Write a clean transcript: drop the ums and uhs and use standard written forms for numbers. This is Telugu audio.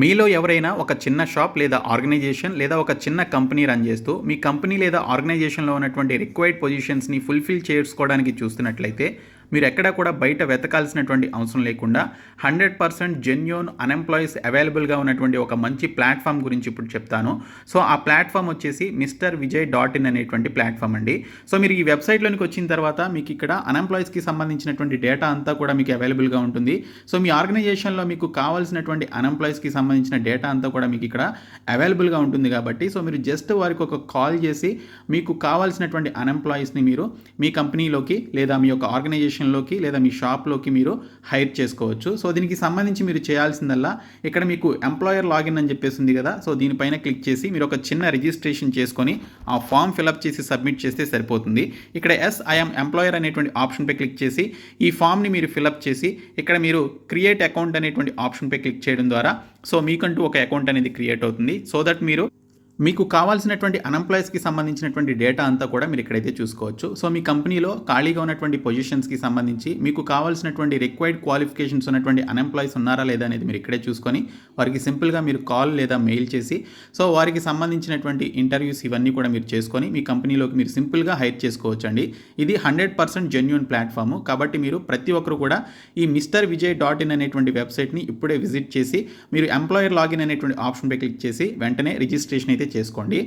మీలో ఎవరైనా ఒక చిన్న షాప్ లేదా ఆర్గనైజేషన్ లేదా ఒక చిన్న కంపెనీ రన్ చేస్తూ మీ కంపెనీ లేదా ఆర్గనైజేషన్లో ఉన్నటువంటి రిక్వైర్డ్ పొజిషన్స్ని ఫుల్ఫిల్ చేసుకోవడానికి చూస్తున్నట్లయితే మీరు ఎక్కడా కూడా బయట వెతకాల్సినటువంటి అవసరం లేకుండా 100% జెన్యూన్ అన్ఎంప్లాయీస్ అవైలబుల్గా ఉన్నటువంటి ఒక మంచి ప్లాట్ఫామ్ గురించి ఇప్పుడు చెప్తాను. సో ఆ ప్లాట్ఫామ్ వచ్చేసి MrVijay.in అనేటువంటి ప్లాట్ఫామ్ అండి. సో మీరు ఈ వెబ్సైట్లోనికి వచ్చిన తర్వాత మీకు ఇక్కడ అన్ఎంప్లాయీస్కి సంబంధించినటువంటి డేటా అంతా కూడా మీకు అవైలబుల్గా ఉంటుంది. సో మీ ఆర్గనైజేషన్లో మీకు కావాల్సినటువంటి అన్ఎంప్లాయీస్కి సంబంధించిన డేటా అంతా కూడా మీకు ఇక్కడ అవైలబుల్గా ఉంటుంది కాబట్టి సో మీరు జస్ట్ వారికి ఒక కాల్ చేసి మీకు కావాల్సినటువంటి అన్ఎంప్లాయీస్ని మీరు మీ కంపెనీలోకి లేదా మీ యొక్క ఆర్గనైజేషన్లోకి లేదా మీ షాప్లోకి మీరు హైర్ చేసుకోవచ్చు. సో దీనికి సంబంధించి మీరు చేయాల్సిందల్లా ఇక్కడ మీకు ఎంప్లాయర్ లాగిన్ అని చెప్పేసి ఉంది కదా, సో దీనిపైన క్లిక్ చేసి మీరు ఒక చిన్న రిజిస్ట్రేషన్ చేసుకొని ఆ ఫామ్ ఫిలప్ చేసి సబ్మిట్ చేస్తే సరిపోతుంది. ఇక్కడ ఐఎమ్ ఎంప్లాయర్ అనేటువంటి ఆప్షన్పై క్లిక్ చేసి ఈ ఫామ్ని మీరు ఫిలప్ చేసి ఇక్కడ మీరు క్రియేట్ అకౌంట్ అనేటువంటి ఆప్షన్పై క్లిక్ చేయడం ద్వారా సో మీకంటూ ఒక అకౌంట్ అనేది క్రియేట్ అవుతుంది. సో దట్ మీకు కావాల్సినటువంటి అన్ఎంప్లాయీస్కి సంబంధించినటువంటి డేటా అంతా కూడా మీరు ఇక్కడైతే చూసుకోవచ్చు. సో మీ కంపెనీలో ఖాళీగా ఉన్నటువంటి పొజిషన్స్కి సంబంధించి మీకు కావాల్సినటువంటి రిక్వైర్డ్ క్వాలిఫికేషన్స్ ఉన్నటువంటి అన్ఎంప్లాయీస్ ఉన్నారా లేదా అనేది మీరు ఇక్కడే చూసుకొని వారికి సింపుల్గా మీరు కాల్ లేదా మెయిల్ చేసి సో వారికి సంబంధించినటువంటి ఇంటర్వ్యూస్ ఇవన్నీ కూడా మీరు చేసుకొని మీ కంపెనీలోకి మీరు సింపుల్గా హైర్ చేసుకోవచ్చు అండి. ఇది 100% జెన్యూన్ ప్లాట్ఫామ్ కాబట్టి మీరు ప్రతి ఒక్కరు కూడా ఈ MrVijay.in అనేటువంటి వెబ్సైట్ని ఇప్పుడే విజిట్ చేసి మీరు ఎంప్లాయర్ లాగిన్ అనేటువంటి ఆప్షన్పై క్లిక్ చేసి వెంటనే రిజిస్ట్రేషన్ అయితే చేసుకోండి.